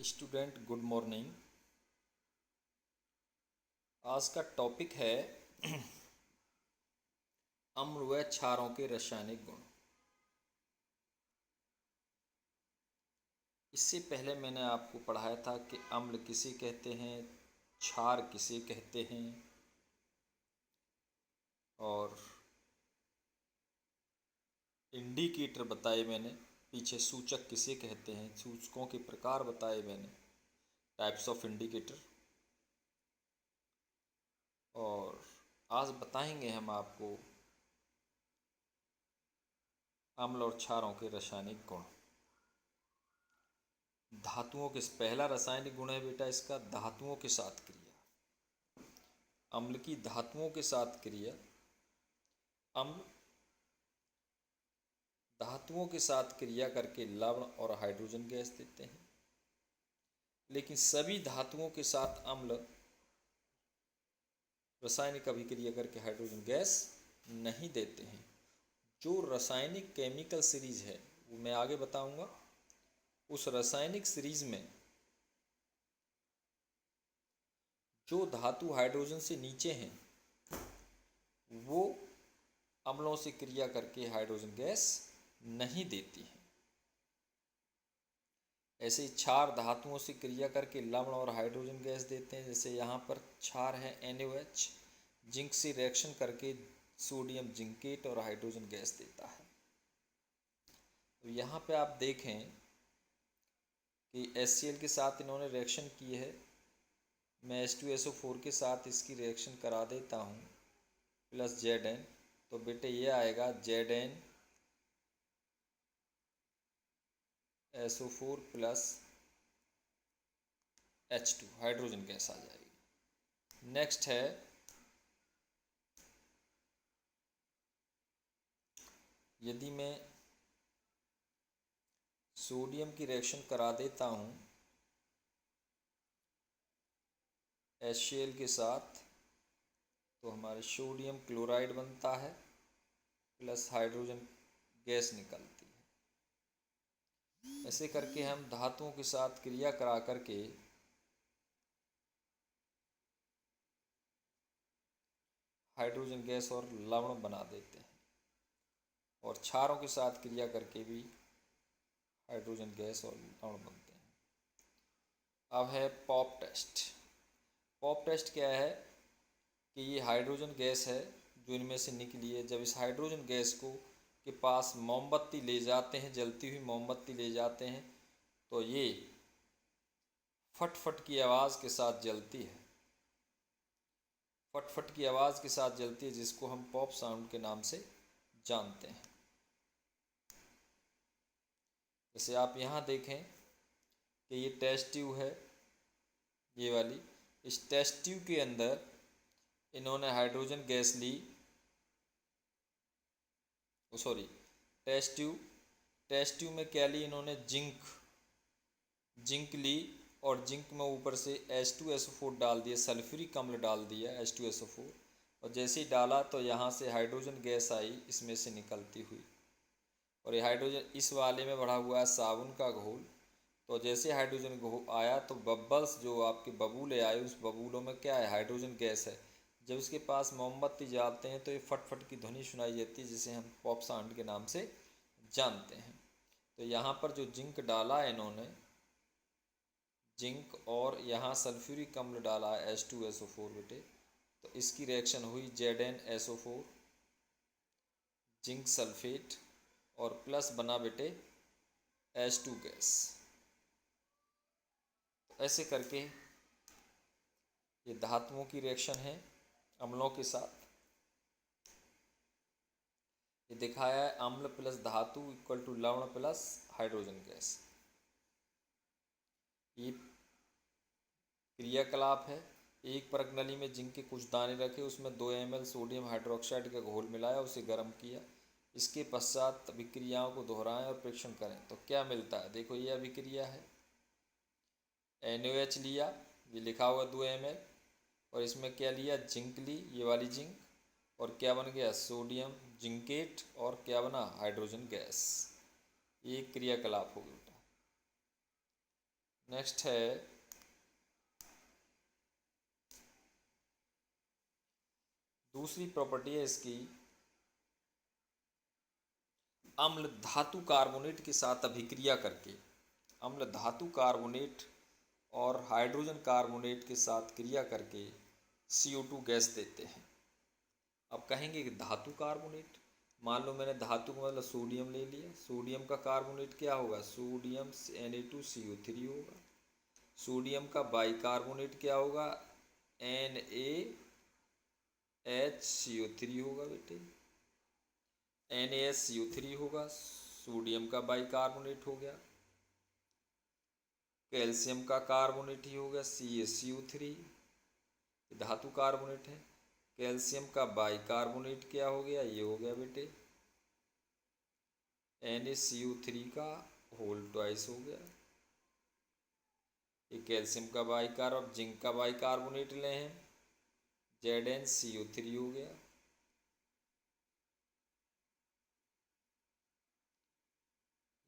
Student good morning. आज का topic है अम्ल व क्षारों के रासायनिक गुण। इससे पहले मैंने आपको पढ़ाया था कि अम्ल किसे कहते हैं, क्षार किसे कहते हैं और इंडिकेटर बताए मैंने, पीछे सूचक किसे कहते हैं, सूचकों के प्रकार बताए मैंने, टाइप्स ऑफ इंडिकेटर। और आज बताएंगे हम आपको अम्ल और क्षारों के रासायनिक गुण। धातुओं के पहला रासायनिक गुण है बेटा इसका धातुओं के साथ क्रिया। अम्ल की धातुओं के साथ क्रिया। अम्ल धातुओं के साथ क्रिया करके लवण और हाइड्रोजन गैस देते हैं, लेकिन सभी धातुओं के साथ अम्ल रासायनिक अभिक्रिया करके हाइड्रोजन गैस नहीं देते हैं। जो रासायनिक केमिकल सीरीज है वो मैं आगे बताऊंगा। उस रासायनिक सीरीज में जो धातु हाइड्रोजन से नीचे हैं वो अम्लों से क्रिया करके हाइड्रोजन गैस नहीं देती है। ऐसे ही क्षार धातुओं से क्रिया करके लवण और हाइड्रोजन गैस देते हैं। जैसे यहाँ पर क्षार है NaOH, जिंक से रिएक्शन करके सोडियम जिंकेट और हाइड्रोजन गैस देता है। तो यहाँ पे आप देखें कि HCl के साथ इन्होंने रिएक्शन की है। मैं H2SO4 के साथ इसकी रिएक्शन करा देता हूँ प्लस Zn, तो बेटे ये आएगा ZnSO4 plus H2, hydrogen gas आ जाएगी। नेक्स्ट है यदि मैं सोडियम की रिएक्शन करा देता हूँ HCl के साथ, तो हमारे सोडियम क्लोराइड बनता है प्लस हाइड्रोजन गैस निकलती है। ऐसे करके हम धातुओं के साथ क्रिया करा करके हाइड्रोजन गैस और लवण बना देते हैं, और क्षारों के साथ क्रिया करके भी हाइड्रोजन गैस और लवण बनते हैं। अब है पॉप टेस्ट। पॉप टेस्ट क्या है कि ये हाइड्रोजन गैस है जो इनमें से निकली है। जब इस हाइड्रोजन गैस को के पास मोमबत्ती ले जाते हैं, जलती हुई मोमबत्ती ले जाते हैं, तो ये फट फट की आवाज़ के साथ जलती है। फट फट की आवाज़ के साथ जलती है, जिसको हम पॉप साउंड के नाम से जानते हैं। जैसे आप यहाँ देखें कि ये टेस्ट ट्यूब है, ये वाली। इस टेस्ट ट्यूब के अंदर इन्होंने हाइड्रोजन गैस ली, सॉरी टेस्ट ट्यूब में क्या ली इन्होंने, जिंक ली, और जिंक में ऊपर से H2SO4 डाल दिया, सल्फ्यूरिक अम्ल डाल दिया H2SO4, और जैसे ही डाला तो यहाँ से हाइड्रोजन गैस आई इसमें से निकलती हुई। और ये हाइड्रोजन इस वाले में भरा हुआ है साबुन का घोल, तो जैसे हाइड्रोजन घोल आया तो बबल्स जो आपके बबूले आए, उस बबूलों में क्या है, हाइड्रोजन गैस है। जब इसके पास मोमबत्ती जलाते हैं तो ये फट फट की ध्वनि सुनाई देती है, जिसे हम पॉप साउंड के नाम से जानते हैं। तो यहाँ पर जो जिंक डाला है इन्होंने, जिंक, और यहाँ सल्फ्यूरिक अम्ल डाला है H2SO4 बेटे, तो इसकी रिएक्शन हुई ZnSO4 जिंक सल्फेट, और प्लस बना बेटे H2 गैस। तो ऐसे करके ये धातुओं की रिएक्शन है अम्लों के साथ। ये दिखाया है अम्ल प्लस धातु इक्वल टू लवण प्लस हाइड्रोजन गैस। ये क्रियाकलाप है। एक परत नली में जिंक के कुछ दाने रखे, उसमें 2 ml सोडियम हाइड्रोक्साइड का घोल मिलाया, उसे गर्म किया। इसके पश्चात अभिक्रियाओं को दोहराएं और परीक्षण करें तो क्या मिलता है। देखो ये अभिक्रिया है, NaOH लिया, ये लिखा हुआ 2 ml, और इसमें क्या लिया, जिंक ली, ये वाली जिंक, और क्या बन गया, सोडियम जिंकेट, और क्या बना, हाइड्रोजन गैस। ये क्रियाकलाप हो गया। नेक्स्ट है दूसरी प्रॉपर्टी है इसकी, अम्ल धातु कार्बोनेट के साथ अभिक्रिया करके, अम्ल धातु कार्बोनेट और हाइड्रोजन कार्बोनेट के साथ क्रिया करके CO2 गैस देते हैं। अब कहेंगे कि धातु कार्बोनेट, मान लो मैंने धातु का मतलब सोडियम ले लिया, सोडियम का कार्बोनेट क्या होगा, सोडियम Na2CO3 होगा। सोडियम का बाइकार्बोनेट क्या होगा, NaHCO3 होगा बेटे, NaHCO3 होगा, सोडियम का बाइकार्बोनेट हो गया। कैल्शियम का कार्बोनेट ही हो गया CaCO3, धातु कार्बोनेट है। कैल्शियम का बाइकार्बोनेट क्या हो गया, ये हो गया बेटे NaCO3 का होल ट्वाइस हो गया। ये कैल्शियम का बाइकार्ब, जिंक का बाइकार्बोनेट ले हैं ZnCO3 हो गया।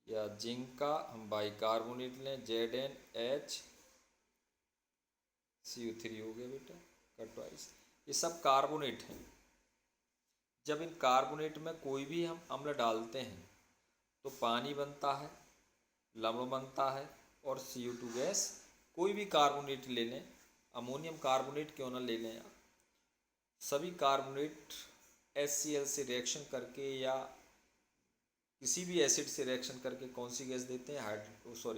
या जिंक का हम बाइकार्बोनेट लें ZnHCO3 हो गया बेटा का ट्वाइस। ये सब कार्बोनेट हैं। जब इन कार्बोनेट में कोई भी हम अम्ल डालते हैं तो पानी बनता है, लवण बनता है और CO2 गैस। कोई भी कार्बोनेट ले लें, अमोनियम कार्बोनेट क्यों ना ले लें आप, सभी कार्बोनेट HCl से रिएक्शन करके या किसी भी एसिड से रिएक्शन करके कौन सी गैस देते हैं,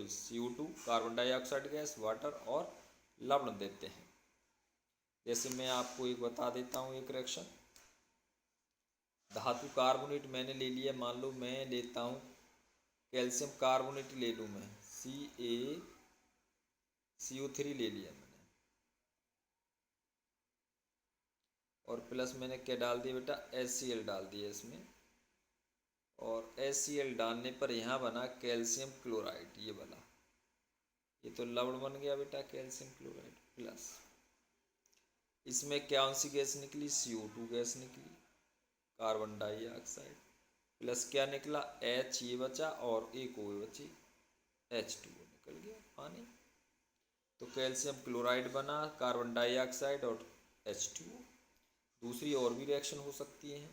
CO2 carbon dioxide gas, water और लवण देते हैं। जैसे मैं आपको एक बता देता हूँ एक रिएक्शन, धातु कार्बोनेट मैंने ले लिया, मान लो मैं लेता हूँ कैल्शियम कार्बोनेट ले लूँ मैं CaCO3 ले लिया मैंने, और प्लस मैंने क्या डाल दिया बेटा HCl डाल दिया इसमें, और HCl डालने पर यहाँ बना कैल्शियम क्लोराइड, ये बना, ये तो लवण बन गया बेटा कैल्शियम क्लोराइड। प्लस इसमें कौन सी गैस निकली, CO2 गैस निकली, कार्बन डाइऑक्साइड। प्लस क्या निकला H, ये बचा और एक ओ बची H2O निकल गया पानी। तो कैल्शियम क्लोराइड बना, कार्बन डाइऑक्साइड और H2O। दूसरी और भी रिएक्शन हो सकती है,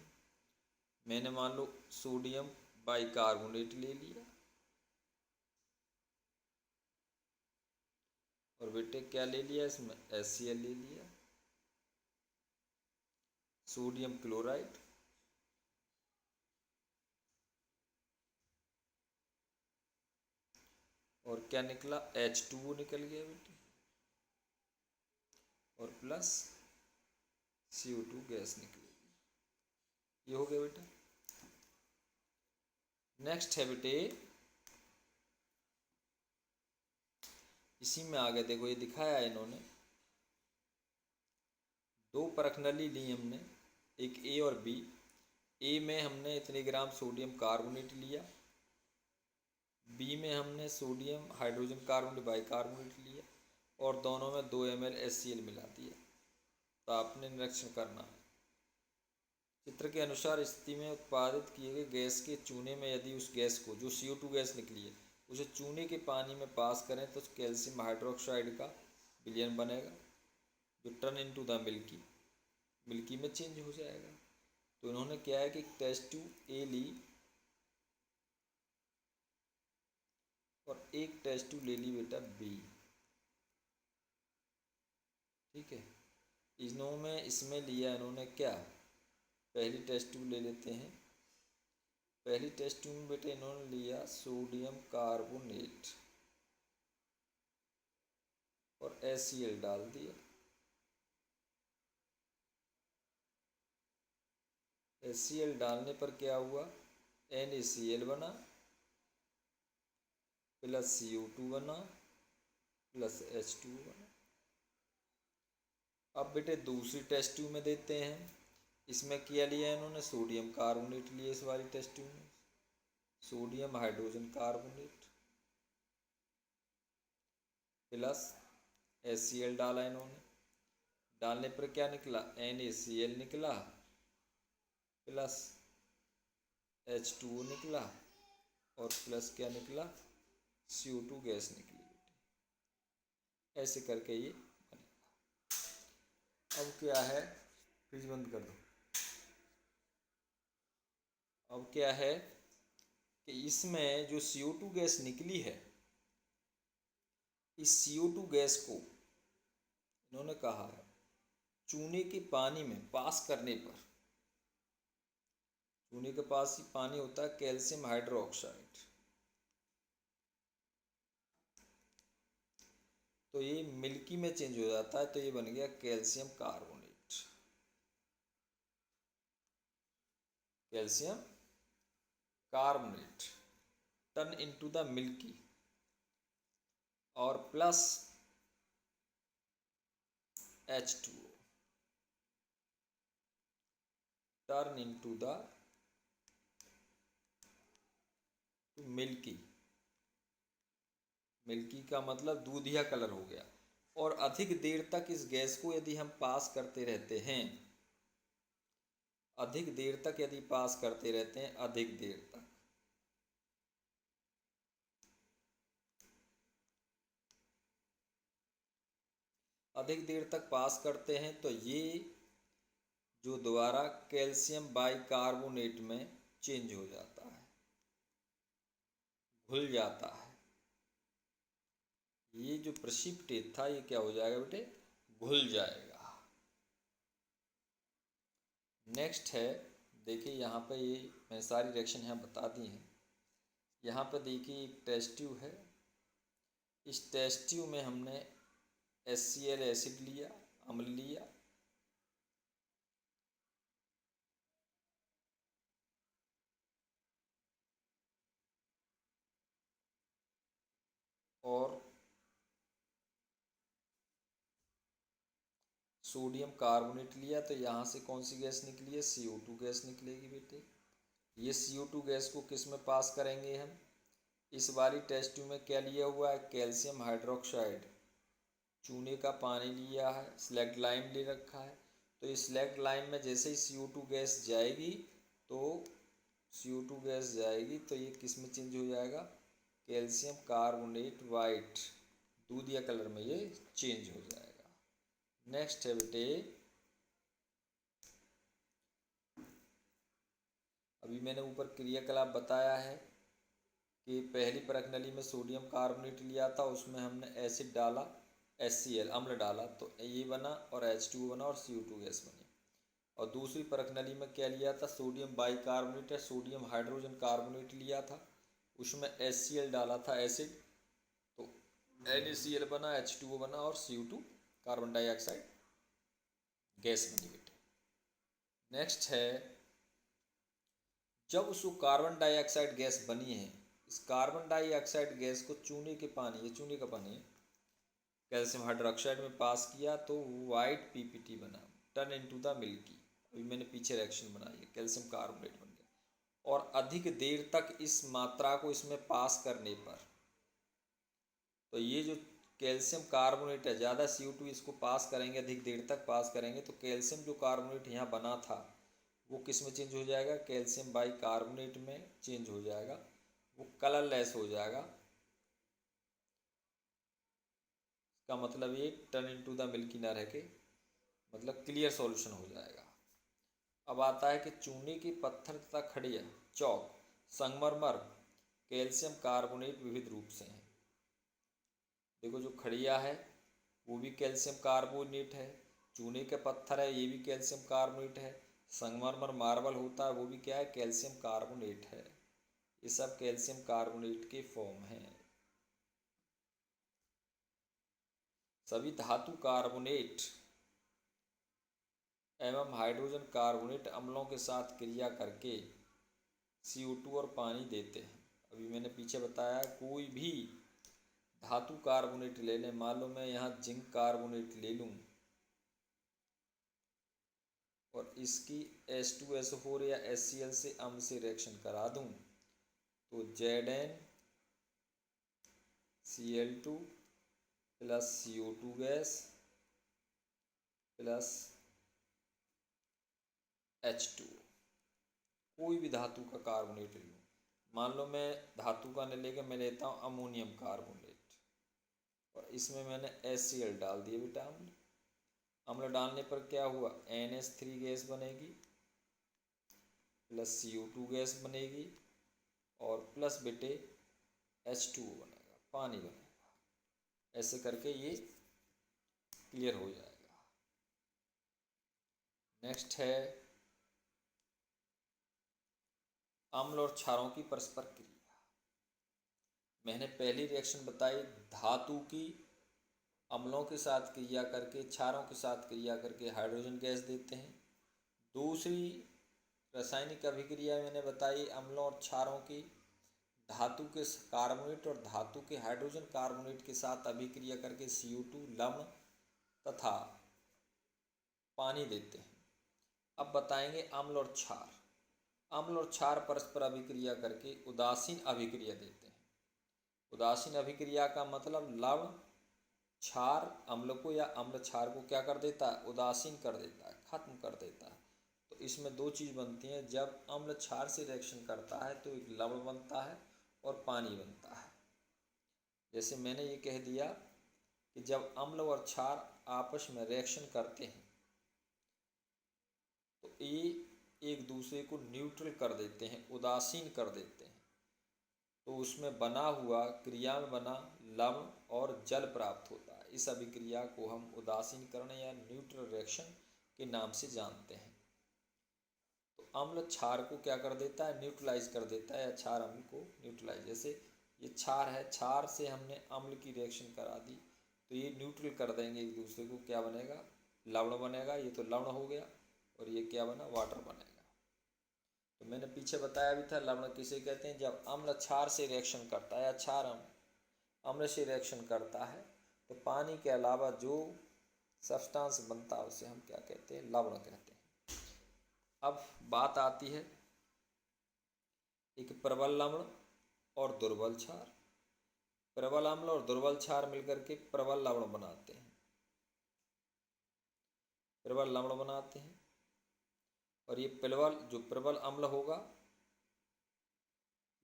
मैंने मान लो सोडियम बाइकार्बोनेट ले लिया और बेटे क्या ले लिया इसमें HCl ले लिया, सोडियम क्लोराइड और क्या निकला H2O निकल गया बेटे, और प्लस CO2 गैस निकलेगी। ये हो गया बेटा। नेक्स्ट है बेटे, इसी में आगे देखो ये दिखाया है इन्होंने, दो परखनली ली हमने, एक A और B। A में हमने इतने ग्राम सोडियम कार्बोनेट लिया, B में हमने सोडियम हाइड्रोजन कार्बोनेट बाइकार्बोनेट लिया और दोनों में 2 ml HCl मिला दिया। तो आपने निरीक्षण करना, चित्र के अनुसार स्थिति में उत्पादित किए गए गैस के चूने में यदि उस गैस को, जो CO2 गैस निकली है, उसे चूने के पानी में पास करें तो कैल्शियम हाइड्रोक्साइड का विलयन बनेगा जो टर्न इनटू द मिल्की में चेंज हो जाएगा। तो इन्होंने क्या है कि टेस्ट ट्यूब A ली और एक टेस्ट ट्यूब ले ली बेटा B, ठीक है। इन्होंने इसमें लिया इन्होंने क्या, पहली टेस्ट ट्यूब ले लेते हैं। पहली टेस्ट ट्यूब में बेटे इन्होंने लिया सोडियम कार्बोनेट और HCl डाल दिया। HCl डालने पर क्या हुआ, NaCl बना प्लस CO2 बना प्लस H2O बना। अब बेटे दूसरी टेस्ट ट्यूब में देते हैं, इसमें क्या लिया इन्होंने, सोडियम कार्बोनेट लिया इस वाली टेस्ट ट्यूब में, sodium hydrogen carbonate plus HCl डाला इन्होंने। डालने पर क्या निकला, NaCl निकला प्लस H2O निकला और प्लस क्या निकला, CO2 गैस निकली बेटे। ऐसे करके ये बनेगा। अब क्या है, फ्रिज बंद कर दो। अब क्या है कि इसमें जो CO2 गैस निकली है, इस CO2 गैस को इन्होंने कहा है चूने के पानी में पास करने पर, चूने के पास ही पानी होता है कैल्शियम हाइड्रोक्साइड, तो ये मिल्की में चेंज हो जाता है, तो ये बन गया calcium carbonate. Calcium carbonate turn into the milky और plus H2O turn into the milky. Milky का मतलब दूधिया कलर हो गया। और अधिक देर तक इस गैस को यदि हम पास करते रहते हैं, अधिक देर तक यदि पास करते रहते हैं, अधिक देर तक, अधिक देर तक पास करते हैं तो ये जो दोबारा कैल्शियम बाइकार्बोनेट में चेंज हो जाता है, घुल जाता है। ये जो प्रेसिपिटेट था ये क्या हो जाएगा बेटे, घुल जाएगा। नेक्स्ट है, देखिए यहाँ पे ये मैं सारी रिएक्शन यहाँ बता दी हैं। यहाँ पे देखिए एक टेस्ट ट्यूब है, इस टेस्ट ट्यूब में हमने HCl एसिड लिया, अम्ल लिया, और सोडियम कार्बोनेट लिया, तो यहाँ से कौन सी गैस निकली है, CO2 गैस निकलेगी बेटे। ये CO2 गैस को किस में पास करेंगे हम, इस वाली टेस्ट ट्यूब में क्या लिया हुआ है, कैल्शियम हाइड्रोक्साइड, चूने का पानी लिया है, स्लैग्ड लाइम ले रखा है। तो इस स्लैग्ड लाइम में जैसे ही CO2 गैस जाएगी, तो CO2 गैस जाएगी तो ये किस में चेंज हो जाएगा, कैल्शियम कार्बोनेट वाइट, दूधिया कलर में ये चेंज हो जाएगा। नेक्स्ट है बेटे, अभी मैंने ऊपर क्रियाकलाप बताया है कि पहली परख नली में सोडियम कार्बोनेट लिया था, उसमें हमने एसिड डाला, HCl अम्ल डाला, तो ये बना और H2O बना और CO2 गैस बनी। और दूसरी परख नली में क्या लिया था, सोडियम बाइकार्बोनेट या सोडियम हाइड्रोजन कार्बोनेट लिया था, उसमें HCl डाला था एसिड, तो NaCl बना, H2O बना और CO2 कार्बन डाइऑक्साइड गैस बनी बेटे। नेक्स्ट है, जब उसको कार्बन डाइऑक्साइड गैस बनी है, इस कार्बन डाइऑक्साइड गैस को चूने के पानी, ये चूने का पानी है, कैल्शियम हाइड्रोक्साइड में पास किया तो वाइट PPT बना, टर्न इनटू द मिल्की। अभी मैंने पीछे रिएक्शन बनाई है, कैल्शियम कार्बोनेट बन गया। और अधिक देर तक इस मात्रा को इसमें पास करने पर, तो ये जो कैल्शियम कार्बोनेट है, ज़्यादा CO2 इसको पास करेंगे, अधिक देर तक पास करेंगे, तो कैल्शियम जो कार्बोनेट यहाँ बना था वो किस में चेंज हो जाएगा, कैल्शियम बाइकार्बोनेट में चेंज हो जाएगा, वो कलरलेस हो जाएगा। इसका मतलब ये टर्न इनटू द मिल्की ना रह के मतलब क्लियर सॉल्यूशन हो जाएगा। अब आता है कि चूने के पत्थर तथा खड़िया, चौक, संगमरमर, कैल्शियम कार्बोनेट विविध रूप से हैं। देखो जो खड़िया है वो भी कैल्शियम कार्बोनेट है, चूने के पत्थर है ये भी कैल्शियम कार्बोनेट है, संगमरमर मार्बल होता है वो भी क्या है, कैल्शियम कार्बोनेट है। ये सब कैल्शियम कार्बोनेट के फॉर्म हैं। सभी धातु कार्बोनेट एवं हाइड्रोजन कार्बोनेट अम्लों के साथ क्रिया करके CO2 और पानी देते हैं। अभी मैंने पीछे बताया, कोई भी धातु कार्बोनेट ले लें, मान लो मैं यहाँ जिंक कार्बोनेट ले लूँ और इसकी H2SO4 या HCl से अम्ल से रिएक्शन करा दूँ, तो ZnCl2 plus CO2 gas plus H2, कोई भी धातु का कार्बोनेट ले लूँ, मान लो मैं धातु का नहीं लेकर मैं लेता हूँ अमोनियम कार्बोनेट, और इसमें मैंने HCl डाल दिया बेटा। अम्ल डालने पर क्या हुआ, NH3 गैस बनेगी प्लस CO2 गैस बनेगी और प्लस बेटे H2O बनेगा, पानी बनेगा। ऐसे करके ये क्लियर हो जाएगा। नेक्स्ट है अम्ल और क्षारों की परस्पर क्रिया। मैंने पहली रिएक्शन बताई, धातु की अम्लों के साथ क्रिया करके क्षारों के साथ क्रिया करके हाइड्रोजन गैस देते हैं। दूसरी रासायनिक अभिक्रिया मैंने बताई अम्लों और क्षारों की, धातु के कार्बोनेट और धातु के हाइड्रोजन कार्बोनेट के साथ अभिक्रिया करके CO2 लवण तथा पानी देते हैं। अब बताएंगे अम्ल और क्षार। अम्ल और क्षार परस्पर अभिक्रिया करके उदासीन अभिक्रिया देते हैं। उदासीन अभिक्रिया का मतलब लवण क्षार अम्ल को या अम्ल क्षार को क्या कर देता है, उदासीन कर देता है, खत्म कर देता है। तो इसमें दो चीज़ बनती हैं, जब अम्ल क्षार से रिएक्शन करता है तो एक लवण बनता है और पानी बनता है। जैसे मैंने ये कह दिया कि जब अम्ल और क्षार आपस में रिएक्शन करते हैं तो ये एक दूसरे को न्यूट्रल कर देते हैं, उदासीन कर देते हैं। तो उसमें बना हुआ क्रिया में बना लवण और जल प्राप्त होता है। इस अभिक्रिया को हम उदासीनीकरण या न्यूट्रल रिएक्शन के नाम से जानते हैं। तो अम्ल क्षार को क्या कर देता है, न्यूट्रलाइज कर देता है, या क्षार अम्ल को न्यूट्रलाइज। जैसे ये क्षार है, क्षार से हमने अम्ल की रिएक्शन करा दी तो ये न्यूट्रल कर देंगे एक दूसरे को, क्या बनेगा, लवण बनेगा। ये तो लवण हो गया और ये क्या बना, वाटर बनेगा। तो मैंने पीछे बताया भी था लवण किसे कहते हैं, जब अम्ल क्षार से रिएक्शन करता है या क्षार अम्ल से रिएक्शन करता है तो पानी के अलावा जो सब्सटेंस बनता है उसे हम क्या कहते हैं, लवण कहते हैं। अब बात आती है एक प्रबल लवण और दुर्बल क्षार। प्रबल अम्ल और दुर्बल क्षार मिलकर के प्रबल लवण बनाते हैं, प्रबल लवण बनाते हैं। और ये जो प्रबल अम्ल होगा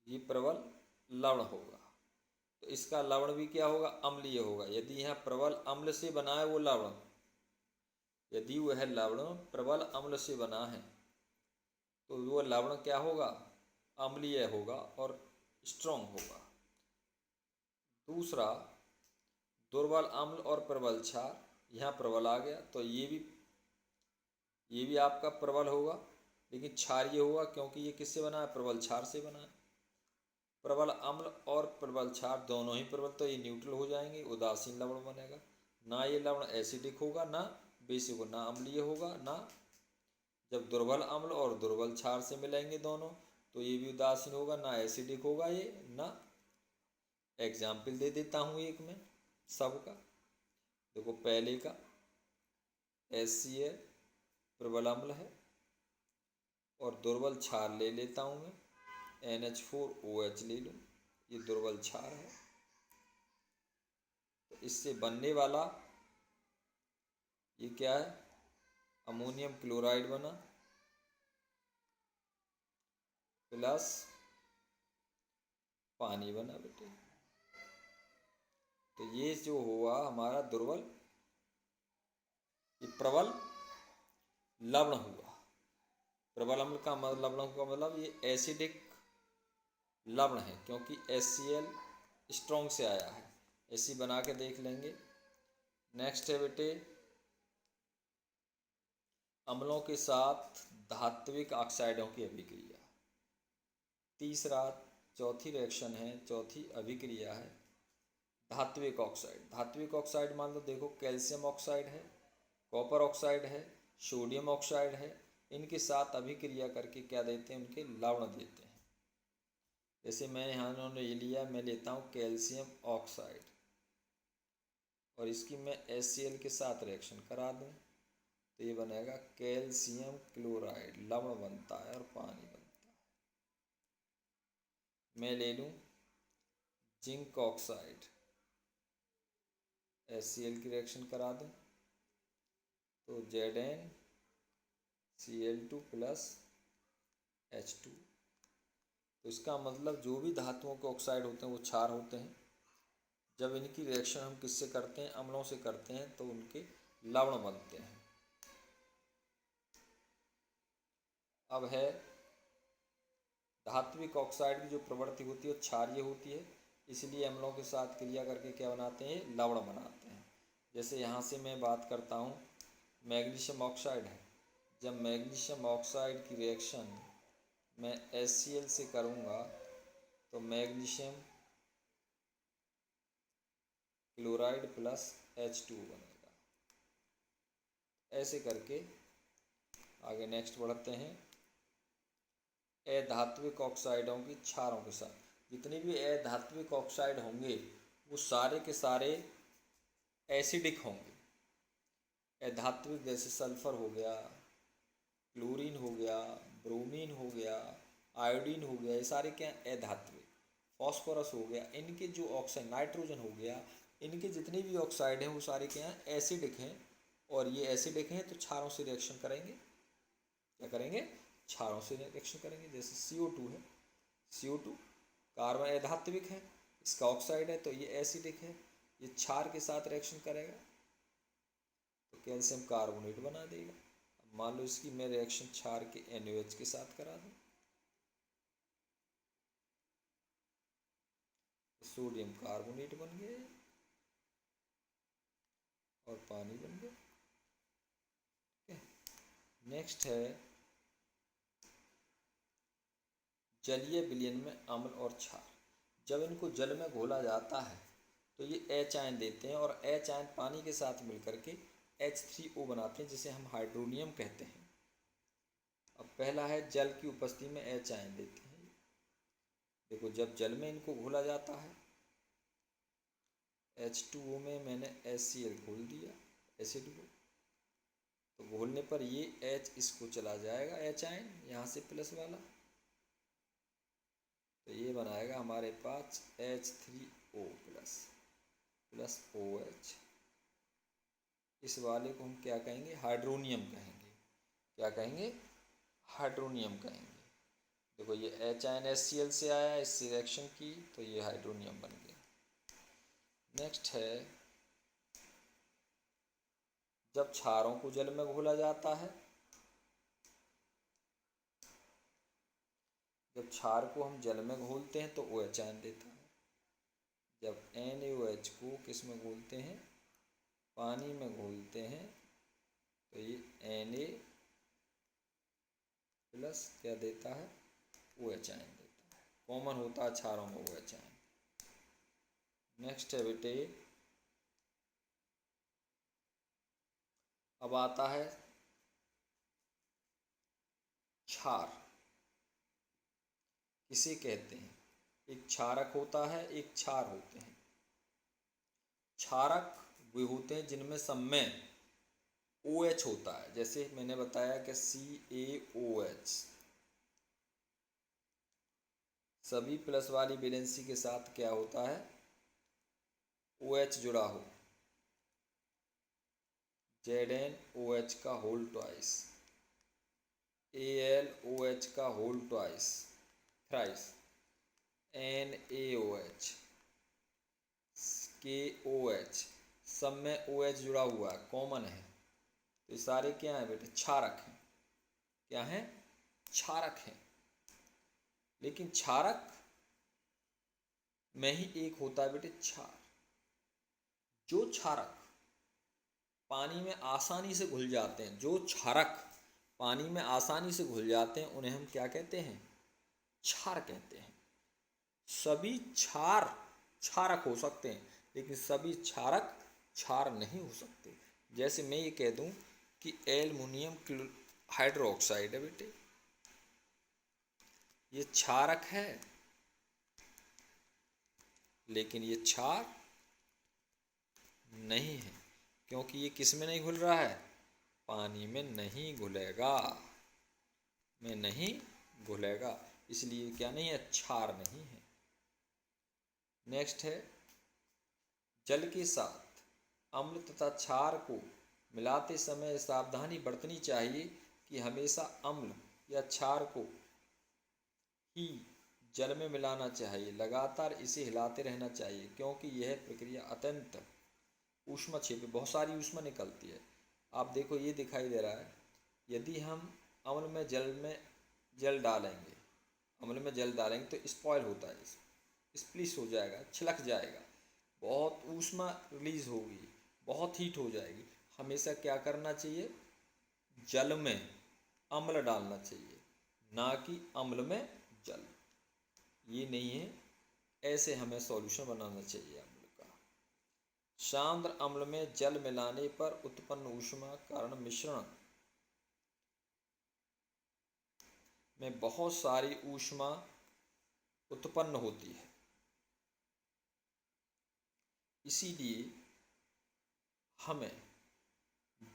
ये प्रबल लवण होगा। तो इसका लवण भी क्या होगा, अम्लीय होगा। यदि यहाँ प्रबल अम्ल से बना है वो लवण, यदि वह लवण प्रबल अम्ल से बना है तो वो लवण क्या होगा, अम्लीय होगा और स्ट्रॉन्ग होगा। दूसरा दुर्बल अम्ल और प्रबल क्षार, यहाँ प्रबल आ गया तो ये भी आपका प्रबल होगा, लेकिन क्षारीय होगा क्योंकि ये किससे बना है, प्रबल क्षार से बना है। प्रबल अम्ल और प्रबल क्षार दोनों ही प्रबल, तो ये न्यूट्रल हो जाएंगे, उदासीन लवण बनेगा। ना ये लवण एसिडिक होगा ना बेसिक होगा, ना अम्लीय होगा ना। जब दुर्बल अम्ल और दुर्बल क्षार से मिलेंगे दोनों तो ये भी उदासीन होगा, ना एसिडिक होगा ये ना। एग्जाम्पल दे देता हूँ एक में सबका। देखो पहले का HCl प्रबल अम्ल है और दुर्बल क्षार ले लेता हूँ मैं, NH4OH ले लूँ, ये दुर्बल क्षार है। तो इससे बनने वाला ये क्या है, अमोनियम क्लोराइड बना प्लस पानी बना बेटे। तो ये जो हुआ हमारा दुर्बल, ये प्रबल लवण हुआ। प्रबल अम्ल का लवण का मतलब ये एसिडिक लवण है क्योंकि HCl स्ट्रॉन्ग से आया है। ऐसी बना के देख लेंगे। नेक्स्ट है बेटे अम्लों के साथ धात्विक ऑक्साइडों की अभिक्रिया। तीसरा चौथी रिएक्शन है, चौथी अभिक्रिया है धात्विक ऑक्साइड। धात्विक ऑक्साइड मान लो, देखो कैल्शियम ऑक्साइड है, कॉपर ऑक्साइड है, सोडियम ऑक्साइड है, इनके साथ अभिक्रिया करके क्या देते हैं, उनके लवण देते हैं। जैसे मैंने यहाँ उन्होंने ये लिया, मैं लेता हूँ कैल्शियम ऑक्साइड और इसकी मैं HCl के साथ रिएक्शन करा दूँ तो ये बनेगा कैल्शियम क्लोराइड, लवण बनता है और पानी बनता है। मैं ले लूँ जिंक ऑक्साइड, HCl की रिएक्शन करा दूँ तो ZnCl2 प्लस H2। तो इसका मतलब जो भी धातुओं के ऑक्साइड होते हैं वो क्षार होते हैं, जब इनकी रिएक्शन हम किससे करते हैं, अम्लों से करते हैं, तो उनके लवण बनते हैं। अब है धात्विक ऑक्साइड की जो प्रवृत्ति होती है वो क्षारीय होती है, इसलिए अम्लों के साथ क्रिया करके क्या बनाते हैं, लवण बनाते हैं। जैसे यहाँ से मैं बात करता हूँ, मैग्नीशियम ऑक्साइड है। जब मैग्नीशियम ऑक्साइड की रिएक्शन मैं HCl से करूँगा तो मैग्नीशियम क्लोराइड प्लस H2 बनेगा। ऐसे करके आगे नेक्स्ट बढ़ते हैं। अधात्विक ऑक्साइडों की क्षारों के साथ, जितने भी अधात्विक ऑक्साइड होंगे वो सारे के सारे एसिडिक होंगे। अधात्विक जैसे सल्फर हो गया, क्लोरीन हो गया, ब्रोमीन हो गया, आयोडीन हो गया, ये सारे क्या हैं, अधात्विक। फॉस्फोरस हो गया, इनके जो ऑक्साइड, नाइट्रोजन हो गया, इनके जितने भी ऑक्साइड हैं वो सारे क्या हैं, एसिडिक हैं। और ये एसिडिक हैं तो क्षारों से रिएक्शन करेंगे। क्या करेंगे, क्षारों से रिएक्शन करेंगे। जैसे CO2 है, CO2 कार्बन अधात्विक है, इसका ऑक्साइड है तो ये एसिडिक है, ये क्षार के साथ रिएक्शन करेगा तो कैल्शियम कार्बोनेट बना देगा। अब मान लो इसकी मैं रिएक्शन क्षार के NaOH के साथ करा दूँ, सोडियम कार्बोनेट बन गया और पानी बन गया। नेक्स्ट है जलीय विलयन में अम्ल और क्षार। जब इनको जल में घोला जाता है तो ये H आयन देते हैं और H आयन पानी के साथ मिलकर के H3O बनाते हैं, जिसे हम हाइड्रोनियम कहते हैं। अब पहला है जल की उपस्थिति में H आयन देते हैं। देखो जब जल में इनको घोला जाता है, H2O में मैंने HCl घोल दिया एसिड को, तो घोलने पर ये H इसको चला जाएगा, H आयन यहाँ से प्लस वाला, तो ये बनाएगा हमारे पास H3O प्लस OH। इस वाले को हम क्या कहेंगे, हाइड्रोनियम कहेंगे। क्या कहेंगे, हाइड्रोनियम कहेंगे। देखो ये H आयन HCl से आया, इससे रिएक्शन की तो ये हाइड्रोनियम बन गया। नेक्स्ट है जब क्षारों को जल में घोला जाता है, जब क्षार को हम जल में घोलते हैं तो OH आयन देता है। जब NaOH को किस में घोलते हैं, पानी में घोलते हैं, तो ये Na प्लस क्या देता है, OH आयन देता है। कॉमन होता है क्षारों में OH आयन। नेक्स्ट है बेटे, अब आता है क्षार किसे कहते हैं। एक क्षारक होता है, एक क्षार होते हैं। क्षारक वे होते हैं जिनमें सब में OH होता है, जैसे मैंने बताया कि CaOH, सभी प्लस वाली वैलेंसी के साथ क्या होता है, OH जुड़ा हो, ZnOH का होल ट्वाइस, AlOH का whole twice thrice, NaOH, KOH, सब में OH जुड़ा हुआ है, कॉमन है। तो ये सारे क्या हैं बेटे, क्षारक हैं। क्या हैं, क्षारक हैं। लेकिन क्षारक में ही एक होता है बेटे क्षार। जो क्षारक पानी में आसानी से घुल जाते हैं, जो क्षारक पानी में आसानी से घुल जाते हैं, उन्हें हम क्या कहते हैं, क्षार कहते हैं। सभी क्षार क्षारक हो सकते हैं, लेकिन सभी क्षारक क्षार नहीं हो सकते। जैसे मैं ये कह दूं कि एल्युमिनियम हाइड्रोक्साइड है बेटे, ये क्षारक है, लेकिन ये क्षार नहीं है, क्योंकि ये किस में नहीं घुल रहा है, पानी में नहीं घुलेगा, में नहीं घुलेगा, इसलिए क्या नहीं है, क्षार नहीं है। नेक्स्ट है जल के साथ अम्ल तथा क्षार को मिलाते समय सावधानी बरतनी चाहिए कि हमेशा अम्ल या क्षार को ही जल में मिलाना चाहिए, लगातार इसे हिलाते रहना चाहिए क्योंकि यह प्रक्रिया अत्यंत ऊष्मा क्षेपी, बहुत सारी ऊष्मा निकलती है। आप देखो ये दिखाई दे रहा है, यदि हम अम्ल में जल डालेंगे, अम्ल में जल डालेंगे तो स्पॉयल होता है, स्प्लिश हो जाएगा, छिलक जाएगा, बहुत ऊष्मा रिलीज होगी, बहुत हीट हो जाएगी। हमेशा क्या करना चाहिए, जल में अम्ल डालना चाहिए, ना कि अम्ल में जल। ये नहीं है, ऐसे हमें सॉल्यूशन बनाना चाहिए अम्ल का। सांद्र अम्ल में जल मिलाने पर उत्पन्न ऊष्मा कारण मिश्रण में बहुत सारी ऊष्मा उत्पन्न होती है। इसीलिए हमें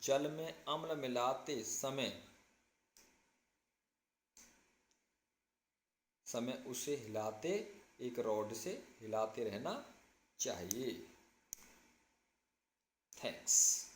जल में अम्ल मिलाते समय उसे हिलाते, एक रॉड से हिलाते रहना चाहिए। थैंक्स।